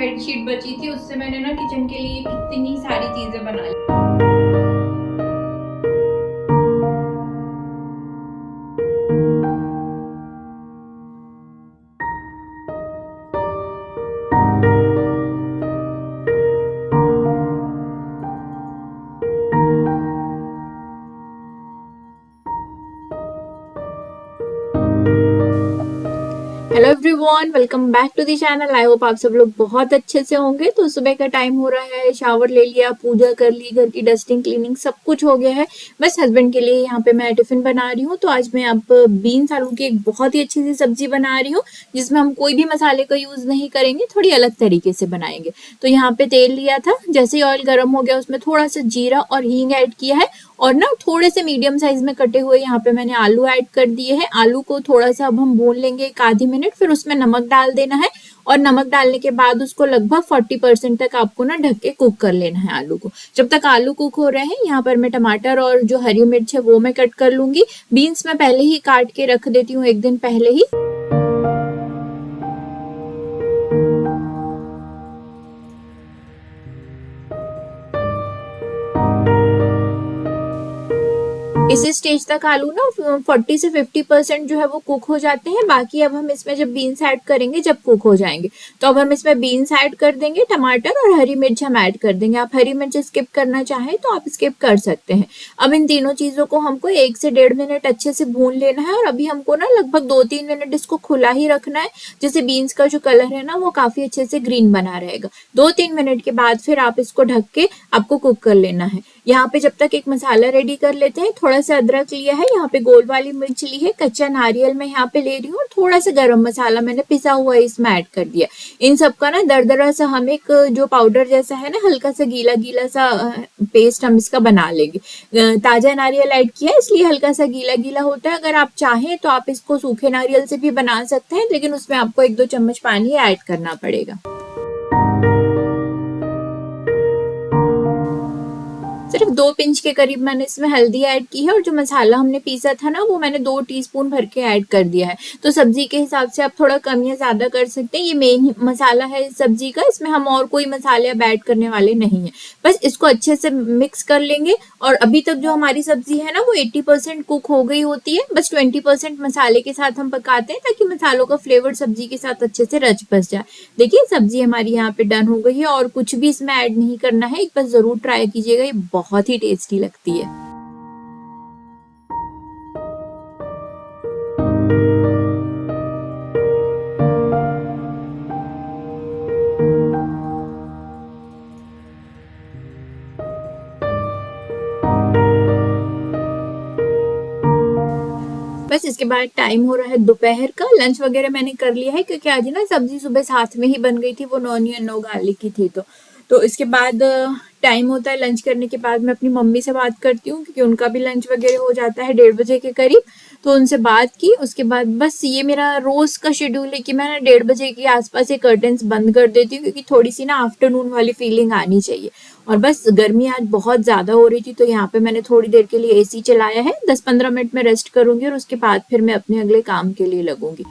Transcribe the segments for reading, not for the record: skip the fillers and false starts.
Bedsheet बची थी उससे मैंने ना किचन के लिए कितनी सारी चीजें बना ली। Hello everyone, welcome back to the channel. I hope आप सब लोग बहुत अच्छे से होंगे। तो सुबह का टाइम हो रहा है, शावर ले लिया, पूजा कर ली, घर की डस्टिंग क्लीनिंग सब कुछ हो गया है। बस हस्बैंड के लिए यहाँ पे मैं टिफिन बना रही हूँ। तो आज मैं आप बीन्स आलू की एक बहुत ही अच्छी सी सब्जी बना रही हूँ, जिसमें हम कोई भी मसाले का यूज नहीं करेंगे, थोड़ी अलग तरीके से बनाएंगे। तो यहाँ पे तेल लिया था, जैसे ही ऑयल गर्म हो गया उसमें थोड़ा सा जीरा और हींग ऐड किया है, और ना थोड़े से मीडियम साइज में कटे हुए यहाँ पे मैंने आलू ऐड कर दिए हैं। आलू को थोड़ा सा अब हम भून लेंगे एक आधी मिनट, फिर उसमें नमक डाल देना है, और नमक डालने के बाद उसको लगभग 40% तक आपको ना ढक के कुक कर लेना है आलू को। जब तक आलू कुक हो रहे हैं, यहाँ पर मैं टमाटर और जो हरी मिर्च है वो मैं कट कर लूंगी। बीन्स मैं पहले ही काट के रख देती हूँ एक दिन पहले ही। इस स्टेज तक आलू ना 40 से 50% जो है वो कुक हो जाते हैं। बाकी अब हम इसमें जब बीन्स ऐड करेंगे, जब कुक हो जाएंगे, तो अब हम इसमें बीन्स ऐड कर देंगे, टमाटर और हरी मिर्च हम ऐड कर देंगे। आप हरी मिर्च स्किप करना चाहें तो आप स्किप कर सकते हैं। अब इन तीनों चीजों को हमको 1 से 1.5 मिनट अच्छे से भून लेना है, और अभी हमको ना लगभग 2-3 मिनट इसको खुला ही रखना है, जिससे बीन्स का जो कलर है ना वो काफी अच्छे से ग्रीन बना रहेगा। 2-3 मिनट के बाद फिर आप इसको ढक के आपको कुक कर लेना है। यहाँ पे जब तक एक मसाला रेडी कर लेते हैं, थोड़ा सा अदरक लिया है, यहाँ पे गोल वाली मिर्च ली है, कच्चा नारियल मैं यहाँ पे ले रही हूँ, और थोड़ा सा गरम मसाला मैंने पिसा हुआ इसमें ऐड कर दिया। इन सबका ना दरदरा सा हम एक जो पाउडर जैसा है ना, हल्का सा गीला गीला सा पेस्ट हम इसका बना लेंगे। ताजा नारियल ऐड किया इसलिए हल्का सा गीला गीला होता है। अगर आप चाहें तो आप इसको सूखे नारियल से भी बना सकते हैं, लेकिन उसमें आपको 1-2 चम्मच पानी ऐड करना पड़ेगा। सिर्फ 2 पिंच के करीब मैंने इसमें हल्दी ऐड की है, और जो मसाला हमने पीसा था ना वो मैंने 2 टीस्पून भर के ऐड कर दिया है। तो सब्जी के हिसाब से आप थोड़ा कम या ज्यादा कर सकते हैं। ये मेन मसाला है इस सब्जी का, इसमें हम और कोई मसाले अब ऐड करने वाले नहीं है। बस इसको अच्छे से मिक्स कर लेंगे। और अभी तक जो हमारी सब्जी है ना वो 80% कुक हो गई होती है। बस 20% मसाले के साथ हम पकाते हैं, ताकि मसालों का फ्लेवर सब्जी के साथ अच्छे से रच बस जाए। देखिए सब्जी हमारी यहाँ पे डन हो गई है, और कुछ भी इसमें ऐड नहीं करना है। एक बार जरूर ट्राई कीजिएगा, ये बहुत ही टेस्टी लगती है। बस इसके बाद टाइम हो रहा है दोपहर का। लंच वगैरह मैंने कर लिया है, क्योंकि आज ना सब्जी सुबह साथ में ही बन गई थी, वो नो ऑनियन नो गार्लिक की थी। तो इसके बाद टाइम होता है लंच करने के बाद मैं अपनी मम्मी से बात करती हूँ, क्योंकि उनका भी लंच वगैरह हो जाता है 1:30 बजे के करीब। तो उनसे बात की, उसके बाद बस ये मेरा रोज का शेड्यूल है कि मैं ना 1:30 बजे के आसपास ये कर्टन्स बंद कर देती हूँ, क्योंकि थोड़ी सी ना आफ्टरनून वाली फीलिंग आनी चाहिए। और बस गर्मी आज बहुत ज्यादा हो रही थी, तो यहाँ पे मैंने थोड़ी देर के लिए एसी चलाया है। 10-15 मिनट में रेस्ट करूंगी, और उसके बाद फिर मैं अपने अगले काम के लिए लगूंगी।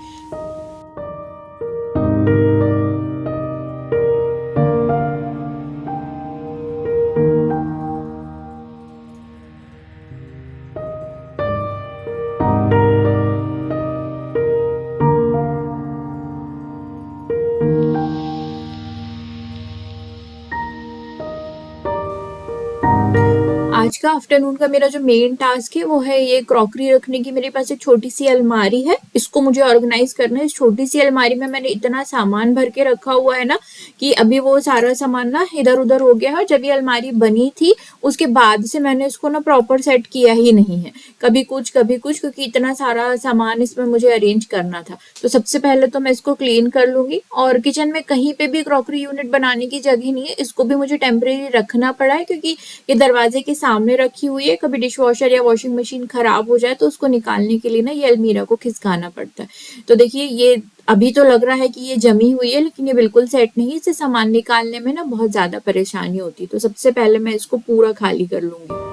आज का आफ्टरनून का मेरा जो मेन टास्क है वो है ये क्रॉकरी रखने की। मेरे पास एक छोटी सी अलमारी है, इसको मुझे ऑर्गेनाइज करना है। इस छोटी सी अलमारी में मैंने इतना सामान भर के रखा हुआ है ना, कि अभी वो सारा सामान ना इधर उधर हो गया है। और जब ये अलमारी बनी थी उसके बाद से मैंने इसको ना प्रॉपर सेट किया ही नहीं है, कभी कुछ कभी कुछ, क्योंकि इतना सारा सामान इसमें मुझे अरेंज करना था। तो सबसे पहले तो मैं इसको क्लीन कर लूंगी। और किचन में कहीं पे भी क्रॉकरी यूनिट बनाने की जगह नहीं है, इसको भी मुझे टेम्परेरी रखना पड़ा है, क्योंकि ये दरवाजे के सामने रखी हुई है। कभी डिश वॉशर या वॉशिंग मशीन खराब हो जाए तो उसको निकालने के लिए ना ये अलमीरा को खिसकाना पड़ता है। तो देखिए ये अभी तो लग रहा है कि ये जमी हुई है, लेकिन ये बिल्कुल सेट नहीं है। इसे सामान निकालने में ना बहुत ज्यादा परेशानी होती है। तो सबसे पहले मैं इसको पूरा खाली कर लूंगी।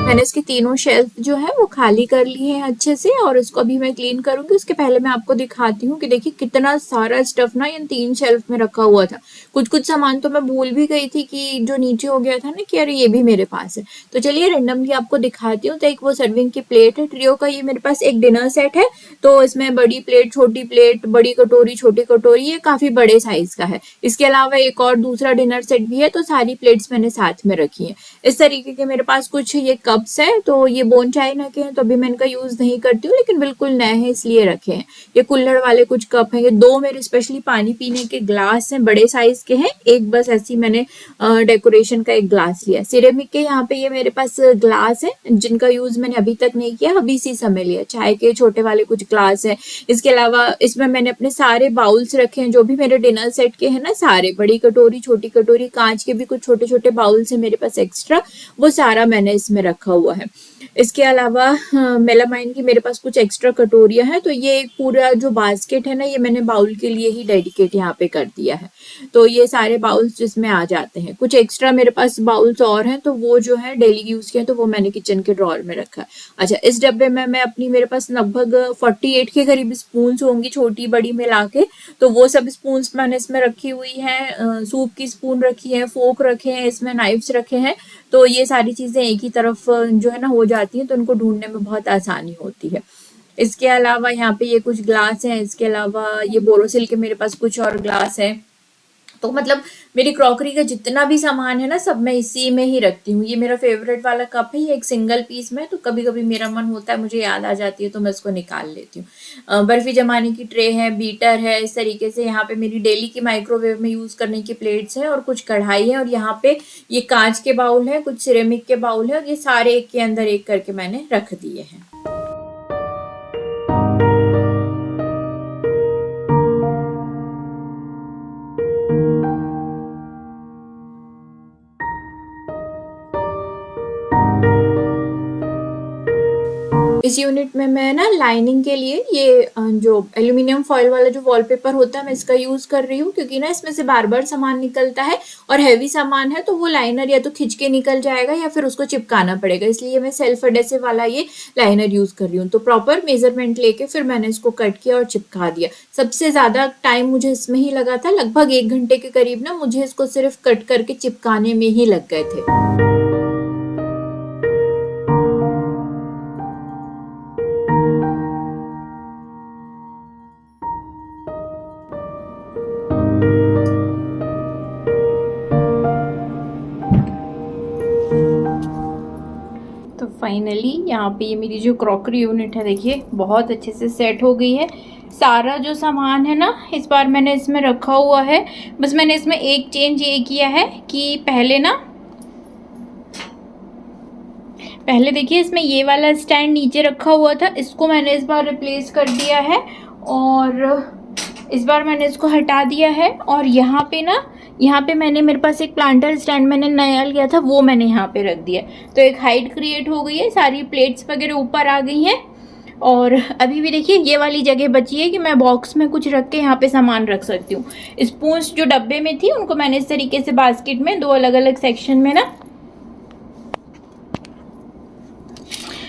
मैंने इसके तीनों शेल्फ जो है वो खाली कर लिए हैं अच्छे से, और इसको अभी मैं क्लीन करूंगी। उसके पहले मैं आपको दिखाती हूँ कि देखिए कितना सारा स्टफ ना इन 3 शेल्फ में रखा हुआ था। कुछ कुछ सामान तो मैं भूल भी गई थी कि जो नीचे हो गया था ना कि अरे ये भी मेरे पास है। तो चलिए रैंडमली आपको दिखाती हूँ। तो एक वो सर्विंग की प्लेट है ट्रियो का, ये मेरे पास एक डिनर सेट है। तो इसमें बड़ी प्लेट, छोटी प्लेट, बड़ी कटोरी, छोटी कटोरी, ये काफी बड़े साइज का है। इसके अलावा एक और दूसरा डिनर सेट भी है। तो सारी प्लेट्स मैंने साथ में रखी है। इस तरीके के मेरे पास कुछ ये कप्स है। तो ये बोन चाइना के हैं, तो अभी मैं इनका यूज नहीं करती हूँ, लेकिन बिल्कुल नए हैं इसलिए रखे हैं। ये कुल्हड़ वाले कुछ कप हैं। ये 2 मेरे स्पेशली पानी पीने के ग्लास हैं, बड़े साइज के हैं। एक बस ऐसी मैंने डेकोरेशन का एक ग्लास लिया। सिरेमिक के यहाँ पे ये मेरे पास ग्लास है जिनका यूज मैंने अभी तक नहीं किया, अभी इसी समय लिया। चाय के छोटे वाले कुछ ग्लास है। इसके अलावा इसमें मैंने अपने सारे बाउल्स रखे हैं जो भी मेरे डिनर सेट के हैं ना, सारे, बड़ी कटोरी, छोटी कटोरी, कांच के भी कुछ छोटे छोटे बाउल्स है मेरे पास एक्स्ट्रा, वो सारा मैंने इसमें रखा हुआ है। इसके अलावा मेलामाइन की मेरे पास कुछ एक्स्ट्रा कटोरियां हैं। तो ये एक पूरा जो बास्केट है ना, ये मैंने बाउल के लिए ही डेडिकेट यहाँ पे कर दिया है। तो ये सारे बाउल्स जिसमें आ जाते हैं। कुछ एक्स्ट्रा मेरे पास बाउल्स और हैं, तो वो जो है डेली यूज के हैं, तो वो मैंने किचन के ड्रॉर में रखा है। अच्छा, इस डब्बे में मैं अपनी, मेरे पास लगभग 48 के करीब स्पून्स होंगी, छोटी बड़ी मिला के। तो वो सब स्पून्स मैंने इसमें रखी हुई है। सूप की स्पून रखी है, फोक रखे हैं, इसमें नाइफ्स रखे हैं। तो ये सारी चीजें एक ही तरफ जो है ना हो जाती हैं, तो उनको ढूंढने में बहुत आसानी होती है। इसके अलावा यहाँ पे ये कुछ ग्लास हैं। इसके अलावा ये बोरोसिल के मेरे पास कुछ और ग्लास है। तो मतलब मेरी क्रॉकरी का जितना भी सामान है ना, सब मैं इसी में ही रखती हूँ। ये मेरा फेवरेट वाला कप है, ये एक सिंगल पीस में। तो कभी कभी मेरा मन होता है, मुझे याद आ जाती है, तो मैं उसको निकाल लेती हूँ। बर्फी जमाने की ट्रे है, बीटर है। इस तरीके से यहाँ पे मेरी डेली की माइक्रोवेव में यूज करने की प्लेट्स है, और कुछ कढ़ाई है। और यहाँ पे ये कांच के बाउल है, कुछ सिरेमिक के बाउल है, और ये सारे एक के अंदर एक करके मैंने रख दिए हैं। इस यूनिट में मैं ना लाइनिंग के लिए ये जो एल्यूमिनियम फॉइल वाला जो वॉलपेपर होता है, मैं इसका यूज कर रही हूँ, क्योंकि ना इसमें से बार बार सामान निकलता है और हैवी सामान है, तो वो लाइनर या तो खिंच के निकल जाएगा या फिर उसको चिपकाना पड़ेगा। इसलिए मैं सेल्फ एडेसिव वाला ये लाइनर यूज कर रही हूँ। तो प्रॉपर मेजरमेंट लेके फिर मैंने इसको कट किया और चिपका दिया। सबसे ज्यादा टाइम मुझे इसमें ही लगा था, लगभग 1 घंटे के करीब ना मुझे इसको सिर्फ कट करके चिपकाने में ही लग गए थे। तो फाइनली यहाँ पे ये मेरी जो क्रॉकरी यूनिट है, देखिए बहुत अच्छे से सेट हो गई है। सारा जो सामान है ना, इस बार मैंने इसमें रखा हुआ है। बस मैंने इसमें एक चेंज ये किया है कि पहले देखिए इसमें ये वाला स्टैंड नीचे रखा हुआ था, इसको मैंने इस बार रिप्लेस कर दिया है। और इस बार मैंने इसको हटा दिया है। और यहाँ पे मैंने, मेरे पास एक प्लांटर स्टैंड मैंने नया लिया था, वो मैंने यहाँ पे रख दिया। तो एक हाइट क्रिएट हो गई है, सारी प्लेट्स वगैरह ऊपर आ गई हैं। और अभी भी देखिए ये वाली जगह बची है कि मैं बॉक्स में कुछ रख के यहाँ पे सामान रख सकती हूँ। स्पून्स जो डब्बे में थी उनको मैंने इस तरीके से बास्केट में 2 अलग अलग सेक्शन में ना,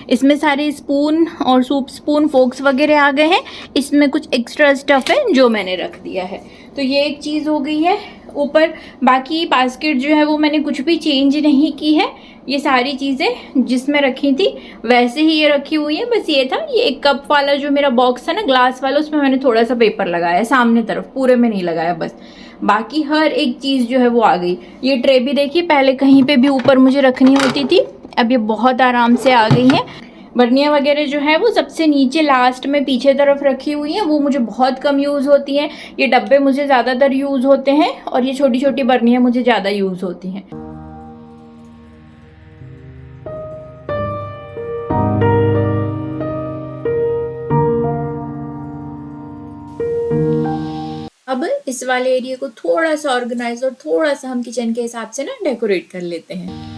इसमें सारे स्पून और सूप स्पून, फोक्स वगैरह आ गए हैं। इसमें कुछ एक्स्ट्रा स्टफ है जो मैंने रख दिया है। तो ये एक चीज़ हो गई है। ऊपर बाकी बास्केट जो है वो मैंने कुछ भी चेंज नहीं की है। ये सारी चीज़ें जिसमें रखी थी वैसे ही ये रखी हुई है। बस ये था, ये एक कप वाला जो मेरा बॉक्स है ना ग्लास वाला, उसमें मैंने थोड़ा सा पेपर लगाया सामने तरफ, पूरे में नहीं लगाया बस। बाकी हर एक चीज़ जो है वो आ गई। ये ट्रे भी देखिए, पहले कहीं पे भी ऊपर मुझे रखनी होती थी, अब ये बहुत आराम से आ गई हैं। बर्नियाँ वगैरह जो है वो सबसे नीचे लास्ट में पीछे तरफ रखी हुई हैं, वो मुझे बहुत कम यूज़ होती हैं। ये डब्बे मुझे ज़्यादातर यूज़ होते हैं, और ये छोटी छोटी बर्नियाँ मुझे ज़्यादा यूज़ होती हैं। अब इस वाले एरिया को थोड़ा सा ऑर्गेनाइज और थोड़ा सा हम किचन के हिसाब से ना डेकोरेट कर लेते हैं।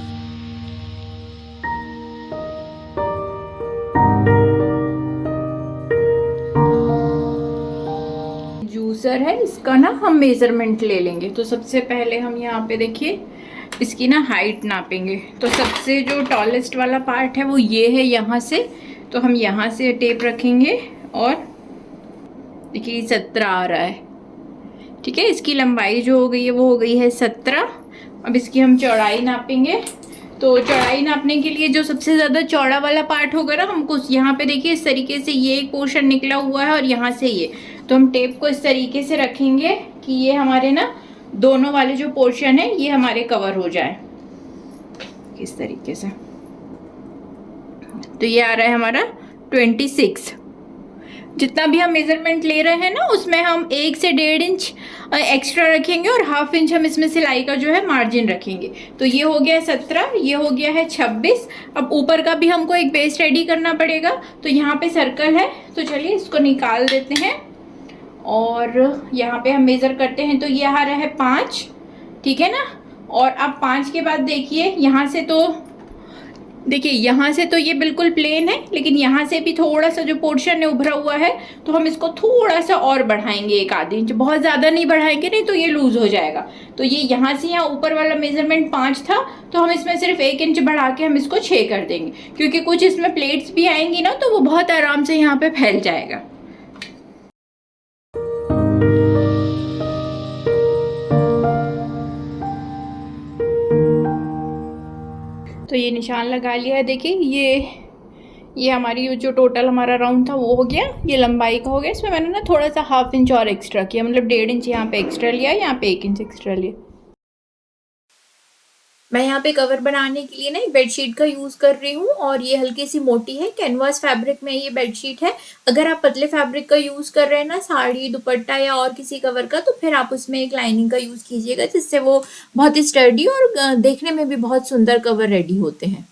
जूसर है, इसका ना हम मेजरमेंट ले लेंगे। तो सबसे पहले हम यहाँ पे देखिए इसकी ना हाइट नापेंगे। तो सबसे जो टॉलेस्ट वाला पार्ट है वो ये है यहाँ से, तो हम यहाँ से टेप रखेंगे और देखिए 17 आ रहा है। ठीक है, इसकी लंबाई जो हो गई है वो हो गई है 17। अब इसकी हम चौड़ाई नापेंगे। तो चौड़ाई नापने के लिए जो सबसे ज़्यादा चौड़ा वाला पार्ट होगा ना, हमको यहाँ पे देखिए इस तरीके से ये एक पोर्शन निकला हुआ है और यहाँ से ये, तो हम टेप को इस तरीके से रखेंगे कि ये हमारे ना दोनों वाले जो पोर्शन है ये हमारे कवर हो जाए इस तरीके से। तो ये आ रहा है हमारा 26। जितना भी हम मेजरमेंट ले रहे हैं ना उसमें हम 1 से 1.5 इंच एक्स्ट्रा रखेंगे और ½ इंच हम इसमें सिलाई का जो है मार्जिन रखेंगे। तो ये हो गया 17, ये हो गया है 26। अब ऊपर का भी हमको एक बेस रेडी करना पड़ेगा। तो यहाँ पे सर्कल है, तो चलिए इसको निकाल देते हैं और यहाँ पे हम मेजर करते हैं। तो ये आ रहा है 5, ठीक है ना। और अब 5 के बाद देखिए यहाँ से, तो देखिए यहाँ से तो ये बिल्कुल प्लेन है, लेकिन यहाँ से भी थोड़ा सा जो पोर्शन है उभरा हुआ है, तो हम इसको थोड़ा सा और बढ़ाएंगे 1 आध इंच, बहुत ज़्यादा नहीं बढ़ाएंगे, नहीं तो ये लूज हो जाएगा। तो ये यहाँ से यहाँ ऊपर वाला मेजरमेंट 5 था, तो हम इसमें सिर्फ 1 इंच बढ़ा के हम इसको 6 कर देंगे, क्योंकि कुछ इसमें प्लेट्स भी आएंगी ना, तो वो बहुत आराम से यहाँ पे फैल जाएगा। तो ये निशान लगा लिया है। देखिए ये हमारी जो टोटल हमारा राउंड था वो हो गया, ये लंबाई का हो गया। इसमें मैंने ना थोड़ा सा ½ इंच और एक्स्ट्रा किया, मतलब 1.5 इंच यहाँ पे एक्स्ट्रा लिया, यहाँ पे 1 इंच एक्स्ट्रा लिया। मैं यहाँ पे कवर बनाने के लिए ना एक बेडशीट का यूज़ कर रही हूँ और ये हल्की सी मोटी है, कैनवास फैब्रिक में ये बेडशीट है। अगर आप पतले फैब्रिक का यूज़ कर रहे हैं ना, साड़ी, दुपट्टा या और किसी कवर का, तो फिर आप उसमें एक लाइनिंग का यूज़ कीजिएगा, जिससे वो बहुत ही स्टर्डी और देखने में भी बहुत सुंदर कवर रेडी होते हैं।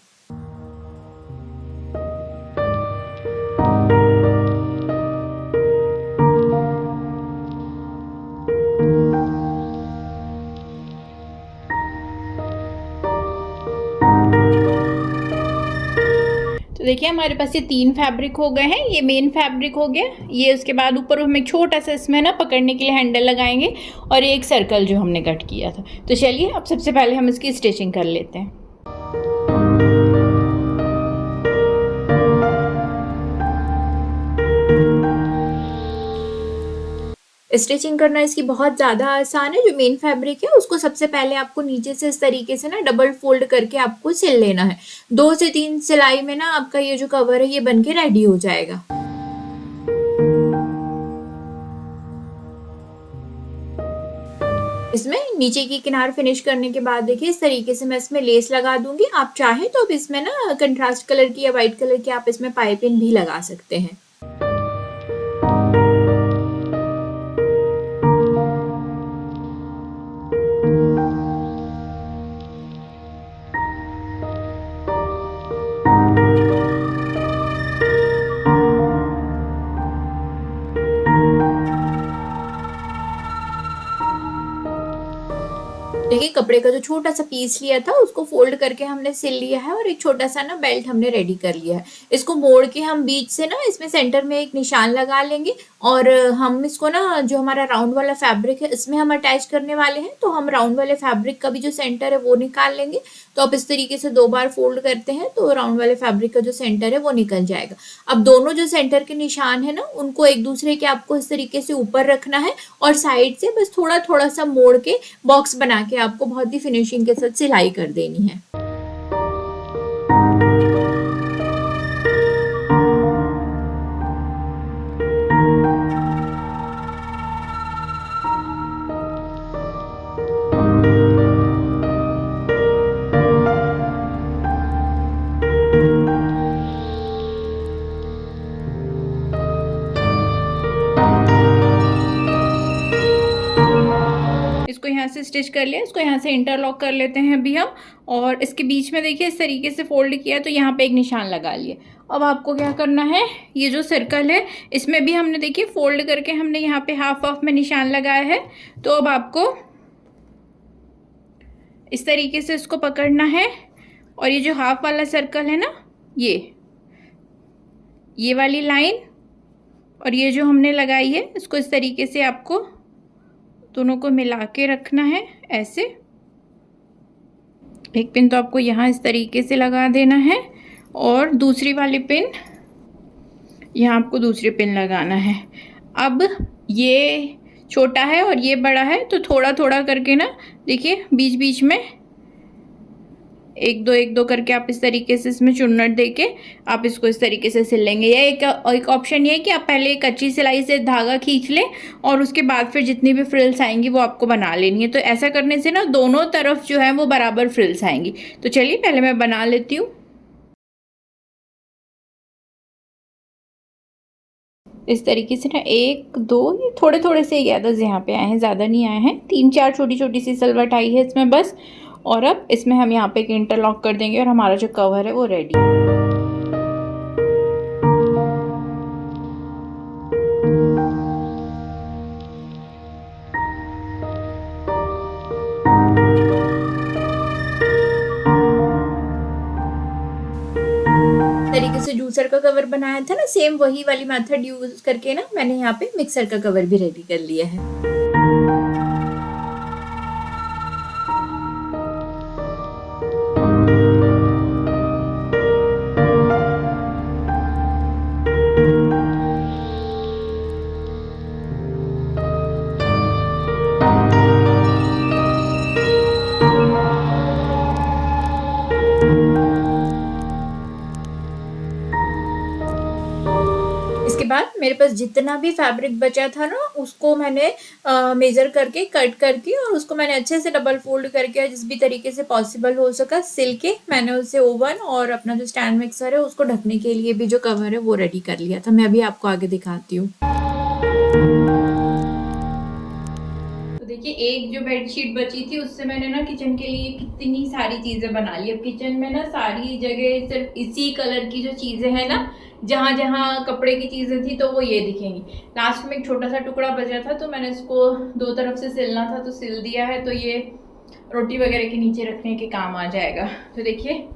तो देखिए हमारे पास ये 3 फैब्रिक हो गए हैं। ये मेन फैब्रिक हो गया, ये उसके बाद ऊपर हम एक छोटा सा इसमें ना पकड़ने के लिए हैंडल लगाएंगे और एक सर्कल जो हमने कट किया था। तो चलिए अब सबसे पहले हम इसकी स्टिचिंग कर लेते हैं। स्टिचिंग करना इसकी बहुत ज़्यादा आसान है। जो मेन फैब्रिक है उसको सबसे पहले आपको नीचे से इस तरीके से ना डबल फोल्ड करके आपको सिल लेना है। 2 से 3 सिलाई में ना आपका ये जो कवर है ये बनके रेडी हो जाएगा। इसमें नीचे की किनार फिनिश करने के बाद देखिए इस तरीके से मैं इसमें लेस लगा दूंगी। आप चाहें तो अब इसमें ना कंट्रास्ट कलर की या वाइट कलर की आप इसमें पाइपिंग भी लगा सकते हैं। देखिए कपड़े का जो छोटा सा पीस लिया था उसको फोल्ड करके हमने सिल लिया है और एक छोटा सा ना बेल्ट हमने रेडी कर लिया है। इसको मोड़ के हम बीच से ना इसमें सेंटर में एक निशान लगा लेंगे और हम इसको ना जो हमारा राउंड वाला फैब्रिक है इसमें हम अटैच करने वाले हैं। तो हम राउंड वाले फैब्रिक का भी जो सेंटर है वो निकाल लेंगे। तो आप इस तरीके से 2 बार फोल्ड करते हैं तो राउंड वाले फैब्रिक का जो सेंटर है वो निकल जाएगा। अब दोनों जो सेंटर के निशान है ना उनको एक दूसरे के आपको इस तरीके से ऊपर रखना है और साइड से बस थोड़ा थोड़ा सा मोड़ के बॉक्स बना के आपको बहुत ही फिनिशिंग के साथ सिलाई कर देनी है। इसको यहाँ से स्टिच कर लिया, इसको यहाँ से इंटरलॉक कर लेते हैं अभी हम। और इसके बीच में देखिए इस तरीके से फोल्ड किया तो यहाँ पे एक निशान लगा लिए। अब आपको क्या करना है, ये जो सर्कल है इसमें भी हमने देखिए फोल्ड करके हमने यहाँ पे हाफ में निशान लगाया है। तो अब आपको इस तरीके से इसको पकड़ना है और ये जो हाफ वाला सर्कल है ना, ये वाली लाइन और ये जो हमने लगाई है इसको इस तरीके से आपको दोनों को मिला के रखना है ऐसे। एक पिन तो आपको यहाँ इस तरीके से लगा देना है और दूसरी वाली पिन यहाँ आपको दूसरी पिन लगाना है। अब ये छोटा है और ये बड़ा है, तो थोड़ा थोड़ा करके ना देखिए बीच बीच में एक दो करके आप इस तरीके से इसमें चुन्नट देके आप इसको इस तरीके से सिल लेंगे। या एक ऑप्शन ये है कि आप पहले कच्ची सिलाई से धागा खींच लें और उसके बाद फिर जितनी भी फ्रिल्स आएंगी वो आपको बना लेनी है। तो ऐसा करने से ना दोनों तरफ जो है वो बराबर फ्रिल्स आएंगी। तो चलिए पहले मैं बना लेती हूँ। इस तरीके से ना एक दो ये थोड़े थोड़े से गैदर्स यहाँ पे आए हैं, ज़्यादा नहीं आए हैं, 3-4 छोटी छोटी सी सिलवट आई है इसमें बस। और अब इसमें हम यहाँ पे एक इंटरलॉक कर देंगे और हमारा जो कवर है वो रेडी। तरीके से जूसर का कवर बनाया था ना, सेम वही वाली मेथड यूज करके ना मैंने यहाँ पे मिक्सर का कवर भी रेडी कर लिया है। इसके बाद मेरे पास जितना भी फैब्रिक बचा था ना उसको मैंने मेजर करके कट करके और उसको मैंने अच्छे से डबल फोल्ड करके जिस भी तरीके से पॉसिबल हो सका सिल के मैंने उसे ओवन और अपना जो स्टैंड मिक्सर है उसको ढकने के लिए भी जो कवर है वो रेडी कर लिया था। मैं अभी आपको आगे दिखाती हूँ। देखिए एक जो बेडशीट बची थी उससे मैंने ना किचन के लिए कितनी सारी चीजें बना ली। अब किचन में ना सारी जगह सिर्फ इसी कलर की जो चीजें हैं ना, जहाँ जहाँ कपड़े की चीजें थी तो वो ये दिखेंगी। लास्ट में एक छोटा सा टुकड़ा बचा था तो मैंने इसको दो तरफ से सिलना था तो सिल दिया है, तो ये रोटी वगैरह के नीचे रखने के काम आ जाएगा। तो देखिए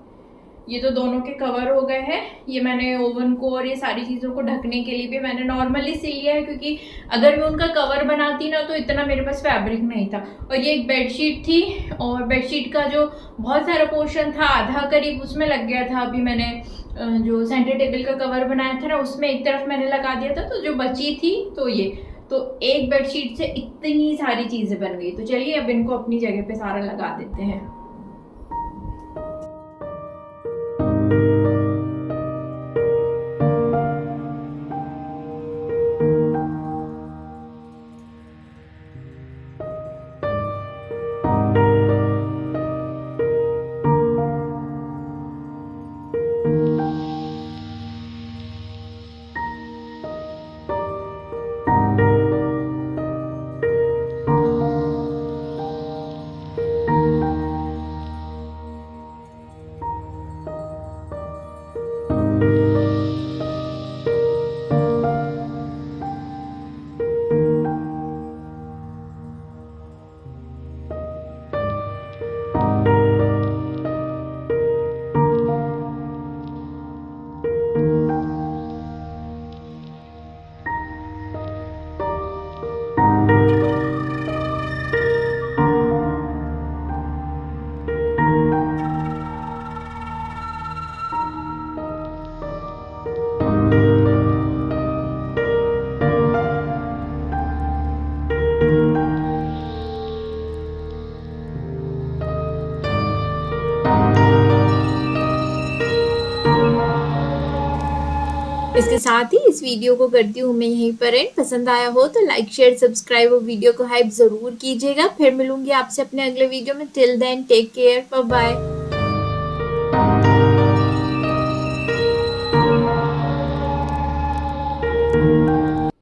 ये तो दोनों के कवर हो गए हैं। ये मैंने ओवन को और ये सारी चीज़ों को ढकने के लिए भी मैंने नॉर्मली सिल लिया है, क्योंकि अगर मैं उनका कवर बनाती ना तो इतना मेरे पास फैब्रिक नहीं था। और ये एक बेडशीट थी और बेडशीट का जो बहुत सारा पोर्शन था आधा करीब उसमें लग गया था। अभी मैंने जो सेंटर टेबल का कवर बनाया था ना उसमें एक तरफ मैंने लगा दिया था, तो जो बची थी तो ये तो एक बेडशीट से इतनी सारी चीज़ें बन गई। तो चलिए अब इनको अपनी जगह पे सारा लगा देते हैं। इसके साथ ही इस वीडियो को करती हूँ मैं यहीं पर एंड। पसंद आया हो तो लाइक शेयर सब्सक्राइब और वीडियो को हाइप जरूर कीजिएगा। फिर मिलूंगी आपसे अपने अगले वीडियो में। Till then take care, bye bye.